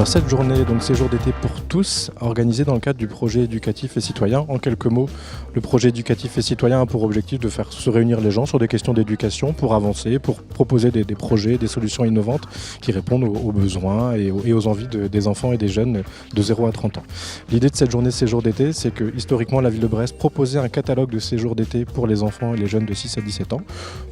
Alors cette journée, donc séjour d'été pour tous, organisée dans le cadre du projet éducatif et citoyen. En quelques mots, le projet éducatif et citoyen a pour objectif de faire se réunir les gens sur des questions d'éducation pour avancer, pour proposer des projets, des solutions innovantes qui répondent aux besoins et aux envies des enfants et des jeunes de 0 à 30 ans. L'idée de cette journée séjour d'été, c'est que historiquement la ville de Brest proposait un catalogue de séjours d'été pour les enfants et les jeunes de 6 à 17 ans,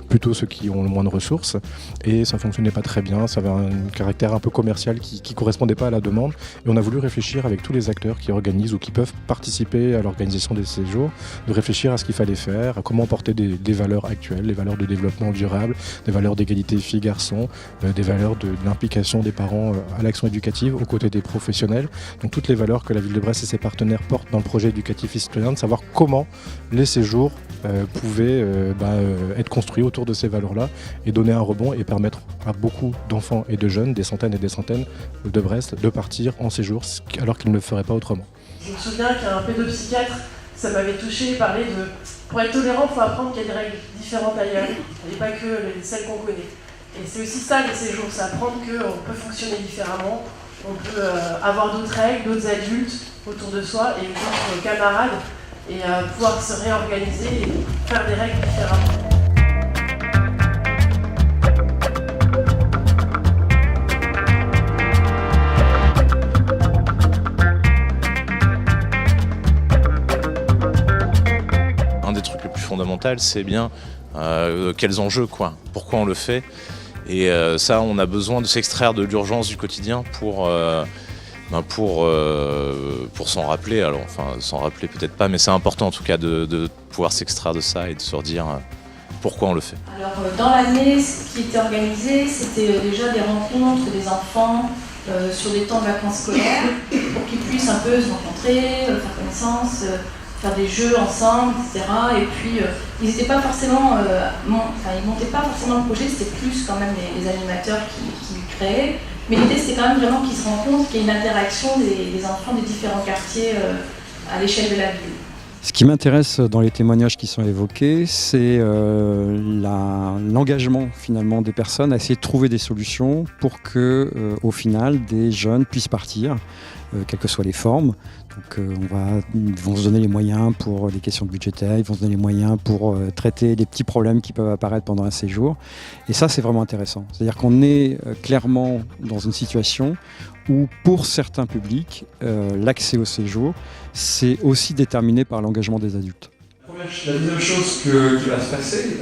plutôt ceux qui ont le moins de ressources, et ça ne fonctionnait pas très bien, ça avait un caractère un peu commercial qui ne correspondait pas à la demande, et on a voulu réfléchir avec tous les acteurs qui organisent ou qui peuvent participer à l'organisation des séjours, de réfléchir à ce qu'il fallait faire, à comment porter des valeurs actuelles, les valeurs de développement durable, des valeurs d'égalité filles-garçons, des valeurs de l'implication des parents à l'action éducative aux côtés des professionnels, donc toutes les valeurs que la ville de Brest et ses partenaires portent dans le projet éducatif et citoyen, de savoir comment les séjours pouvaient être construits autour de ces valeurs-là et donner un rebond et permettre à beaucoup d'enfants et de jeunes, des centaines et des centaines de Brest, de partir en séjour alors qu'ils ne le feraient pas autrement. Je me souviens qu'un pédopsychiatre, ça m'avait touché, parlait de pour être tolérant, il faut apprendre qu'il y a des règles différentes ailleurs et pas que celles qu'on connaît. Et c'est aussi ça les séjours, c'est apprendre qu'on peut fonctionner différemment, on peut avoir d'autres règles, d'autres adultes autour de soi et d'autres camarades et pouvoir se réorganiser et faire des règles différemment. Un des trucs les plus fondamentaux, c'est bien quels enjeux, pourquoi on le fait. Et ça, on a besoin de s'extraire de l'urgence du quotidien pour s'en rappeler. Alors, s'en rappeler peut-être pas, mais c'est important en tout cas de pouvoir s'extraire de ça et de se redire pourquoi on le fait. Alors, dans l'année, ce qui était organisé, c'était déjà des rencontres des enfants sur des temps de vacances scolaires pour qu'ils puissent un peu se rencontrer, faire connaissance, faire des jeux ensemble, etc. Et puis, ils n'étaient pas forcément, ils montaient pas forcément le projet, c'était plus quand même les animateurs qui le créaient. Mais l'idée, c'était quand même vraiment qu'ils se rencontrent, qu'il y ait une interaction des enfants des différents quartiers à l'échelle de la ville. Ce qui m'intéresse dans les témoignages qui sont évoqués, c'est l'engagement finalement des personnes à essayer de trouver des solutions pour que, au final, des jeunes puissent partir, quelles que soient les formes. Donc, ils vont se donner les moyens pour les questions budgétaires, ils vont se donner les moyens pour traiter les petits problèmes qui peuvent apparaître pendant un séjour. Et ça, c'est vraiment intéressant. C'est-à-dire qu'on est clairement dans une situation où, pour certains publics, l'accès au séjour, c'est aussi déterminé par l'engagement des adultes. La deuxième chose qui va se passer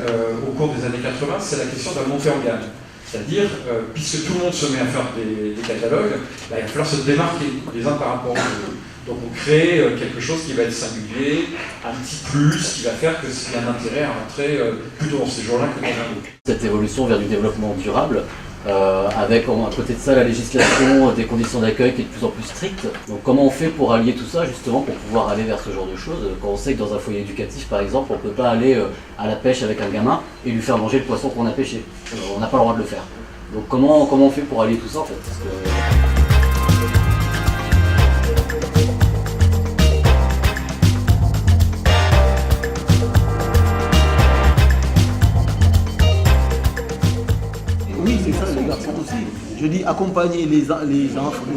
au cours des années 80, c'est la question de la montée en gamme. C'est-à-dire, puisque tout le monde se met à faire des catalogues, il va falloir se démarquer les uns par rapport aux autres. Donc on crée quelque chose qui va être singulier, un petit plus, qui va faire que c'est un intérêt à rentrer plutôt dans ces jours-là que dans un autre. Cette évolution vers du développement durable, avec à côté de ça la législation des conditions d'accueil qui est de plus en plus stricte. Donc comment on fait pour allier tout ça justement pour pouvoir aller vers ce genre de choses quand on sait que dans un foyer éducatif par exemple on ne peut pas aller à la pêche avec un gamin et lui faire manger le poisson qu'on a pêché. On n'a pas le droit de le faire. Donc comment on fait pour allier tout ça en fait Oui, c'est ça, les garçons aussi. Je dis accompagner les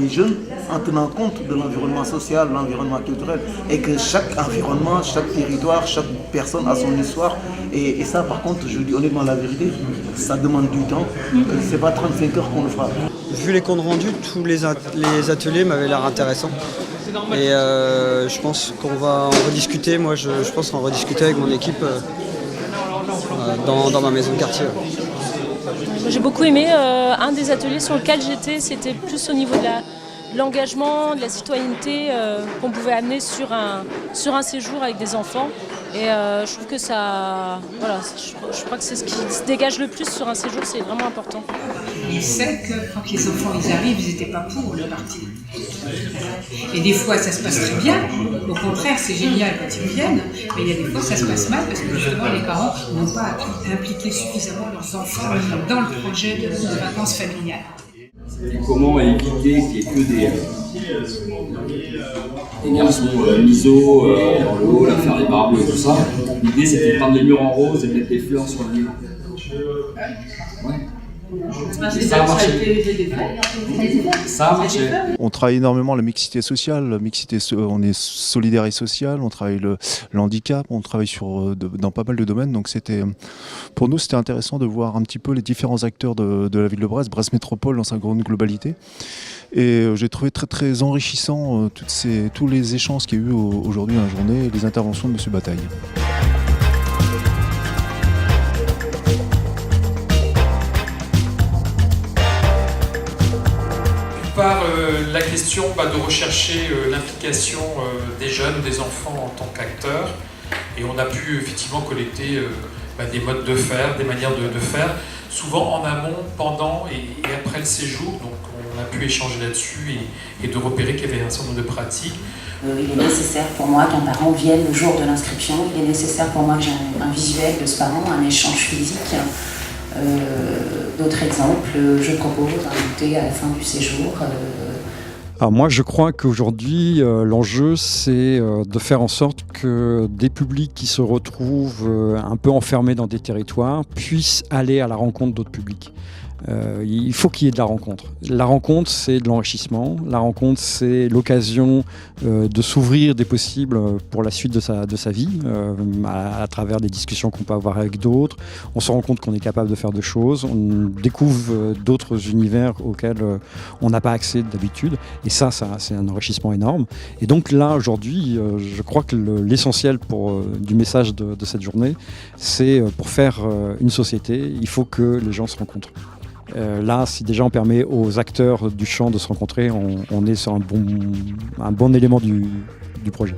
jeunes en tenant compte de l'environnement social, de l'environnement culturel, et que chaque environnement, chaque territoire, chaque personne a son histoire. Et ça, par contre, je dis honnêtement la vérité, ça demande du temps. C'est pas 35 heures qu'on le fera. Vu les comptes rendus, tous les ateliers m'avaient l'air intéressants. Et je pense qu'on va en rediscuter. Moi, je pense en rediscuter avec mon équipe dans ma maison de quartier. J'ai beaucoup aimé un des ateliers sur lequel j'étais, c'était plus au niveau de l'engagement, de la citoyenneté qu'on pouvait amener sur un séjour avec des enfants. Et je trouve que ça, voilà, je crois que c'est ce qui se dégage le plus sur un séjour, c'est vraiment important. Il sait que quand les enfants arrivent, ils n'étaient pas pour le parti. Et des fois, ça se passe très bien. Au contraire, c'est génial quand ils viennent. Mais il y a des fois, ça se passe mal parce que justement, les parents n'ont pas impliqué suffisamment leurs enfants dans le projet de vacances familiales. Et comment éviter qu'il n'y ait que des garçons miso dans le hall à faire des barbes et tout ça. L'idée c'était de peindre les murs en rose et mettre des fleurs sur le mur. Ouais. Ça a marché. Ça a marché. On travaille énormément la mixité sociale, on est solidaire et social, on travaille le handicap, on travaille dans pas mal de domaines. Donc pour nous, c'était intéressant de voir un petit peu les différents acteurs de la ville de Brest, Brest Métropole dans sa grande globalité. Et j'ai trouvé très très enrichissant tous les échanges qu'il y a eu aujourd'hui dans la journée et les interventions de M. Bataille. Par la question de rechercher l'implication des jeunes, des enfants en tant qu'acteurs. Et on a pu effectivement collecter des modes de faire, des manières de faire, souvent en amont, pendant et après le séjour. Donc on a pu échanger là-dessus et de repérer qu'il y avait un certain nombre de pratiques. Il est nécessaire pour moi qu'un parent vienne le jour de l'inscription. Il est nécessaire pour moi que j'ai un visuel de ce parent, un échange physique. D'autres exemples, je propose un goûter à la fin du séjour. Alors moi, je crois qu'aujourd'hui, l'enjeu, c'est de faire en sorte que des publics qui se retrouvent un peu enfermés dans des territoires puissent aller à la rencontre d'autres publics. Il faut qu'il y ait de la rencontre. La rencontre, c'est de l'enrichissement. La rencontre, c'est l'occasion de s'ouvrir des possibles pour la suite de sa vie, à travers des discussions qu'on peut avoir avec d'autres. On se rend compte qu'on est capable de faire des choses. On découvre d'autres univers auxquels on n'a pas accès d'habitude. Et ça, c'est un enrichissement énorme. Et donc là, aujourd'hui, je crois que l'essentiel du message de cette journée, c'est pour faire une société, il faut que les gens se rencontrent. Là, si déjà on permet aux acteurs du champ de se rencontrer, on est sur un bon élément du projet.